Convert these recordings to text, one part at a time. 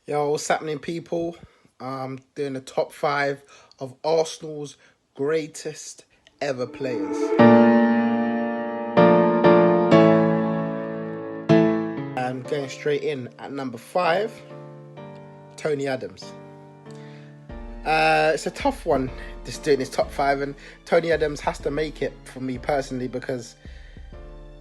Yo, what's happening, people? I'm doing the top 5 of Arsenal's greatest ever players. I'm going straight in at number 5, Tony Adams. It's a tough one, just doing this top 5, and Tony Adams has to make it for me personally because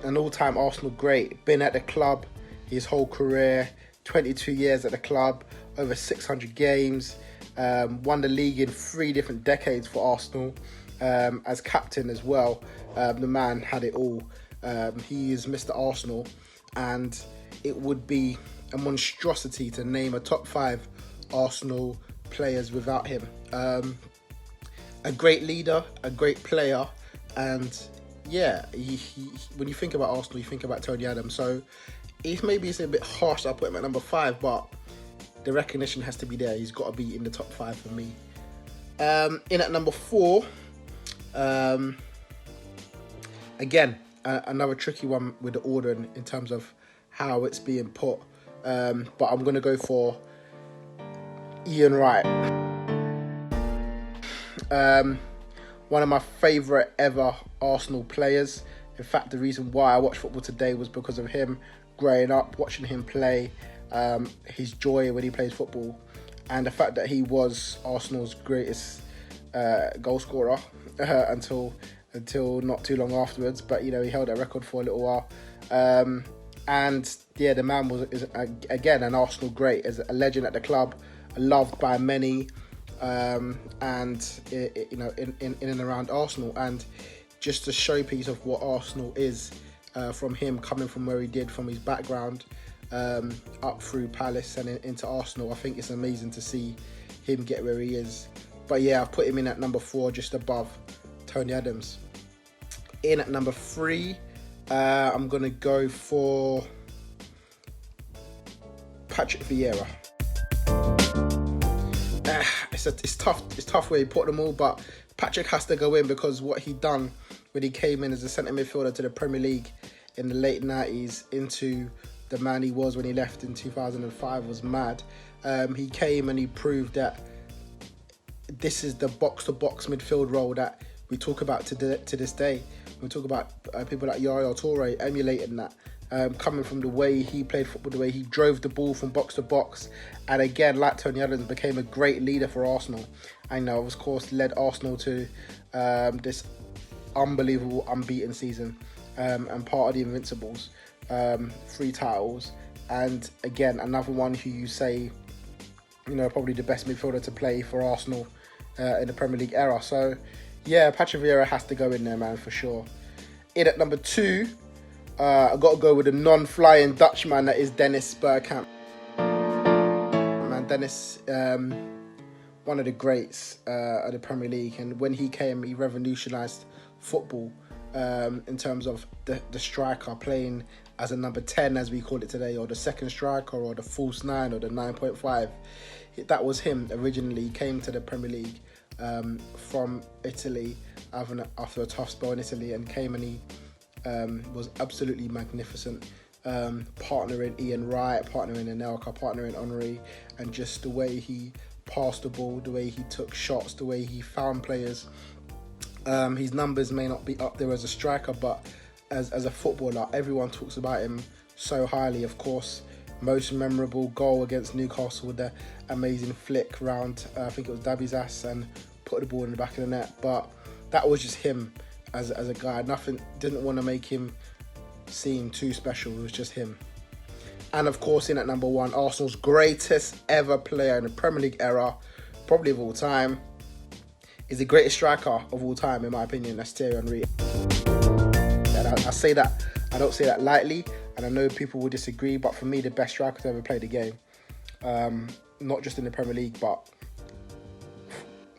an all-time Arsenal great, been at the club his whole career, 22 years at the club, over 600 games, won the league in 3 different decades for Arsenal, as captain as well. The man had it all. He is Mr. Arsenal, and it would be a monstrosity to name a top 5 Arsenal players without him. A great leader, a great player, and yeah, when you think about Arsenal, you think about Tony Adams. So maybe it's a bit harsh that I put him at number 5, but the recognition has to be there. He's got to be in the top 5 for me. In at number 4, again, another tricky one with the order in terms of how it's being put. But I'm going to go for Ian Wright. One of my favourite ever Arsenal players. In fact, the reason why I watched football today was because of him. Growing up, watching him play, his joy when he plays football, and the fact that he was Arsenal's greatest goal scorer until not too long afterwards. But you know, he held that record for a little while. And yeah, the man is again an Arsenal great, as a legend at the club, loved by many, and you know, in and around Arsenal, and just a showpiece of what Arsenal is. From him coming from where he did, from his background, up through Palace and into Arsenal. I think it's amazing to see him get where he is. But yeah, I've put him in at number 4, just above Tony Adams. In at number 3, I'm going to go for Patrick Vieira. It's tough where you put them all, but Patrick has to go in because what he done when he came in as a centre midfielder to the Premier League in the late 90s into the man he was when he left in 2005 was mad. He came and he proved that this is the box-to-box midfield role that we talk about to this day. We talk about people like Yaya Toure emulating that, coming from the way he played football, the way he drove the ball from box to box, and again, like Tony Adams, became a great leader for Arsenal, and of course led Arsenal to this unbelievable unbeaten season, and part of the Invincibles, 3 titles, and again another one who you say, you know, probably the best midfielder to play for Arsenal in the Premier League era. So yeah, Patrick Vieira has to go in there, man, for sure. In at number 2, I got to go with the non-flying Dutchman that is Dennis Bergkamp. Man, Dennis, one of the greats of the Premier League, and when he came, he revolutionised football in terms of the striker playing as a number 10, as we call it today, or the second striker, or the false 9, or the 9.5. That was him originally. He came to the Premier League from Italy after a tough spell in Italy, and came and he was absolutely magnificent, partnering Ian Wright, partnering Anelka, partnering Henry, and just the way he passed the ball, the way he took shots, the way he found players. His numbers may not be up there as a striker, but as a footballer, everyone talks about him so highly. Of course, most memorable goal against Newcastle with the amazing flick round, I think it was Davies' ass, and put the ball in the back of the net. But that was just him as a guy. Nothing, didn't want to make him seem too special. It was just him. And of course, in at number 1, Arsenal's greatest ever player in the Premier League era, probably of all time, is the greatest striker of all time, in my opinion. That's Thierry Henry. And I say that, I don't say that lightly, and I know people will disagree, but for me, the best striker to ever play the game. Not just in the Premier League, but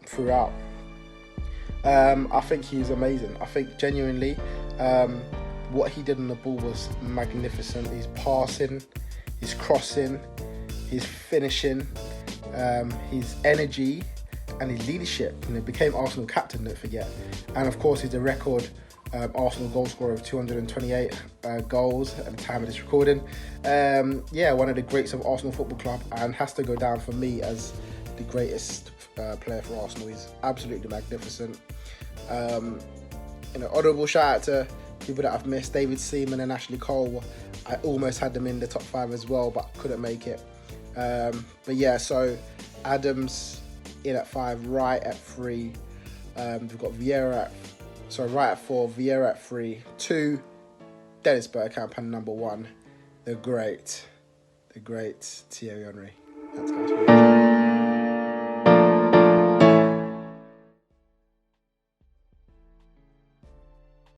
throughout. I think he's amazing. I think genuinely, what he did on the ball was magnificent. His passing, his crossing, his finishing, his energy, and his leadership. And he became Arsenal captain, don't forget. And of course, he's a record Arsenal goal scorer of 228 goals at the time of this recording. Yeah, one of the greats of Arsenal Football Club, and has to go down for me as the greatest player for Arsenal. He's absolutely magnificent. Honourable shout out to people that I've missed. David Seaman and Ashley Cole. I almost had them in the top 5 as well, but couldn't make it. But yeah, so Adams in at 5, Wright at 3. We've got Wright at 4, Vieira at 3, 2, Dennis Bergkamp, and number 1, the great Thierry Henry. That's guys.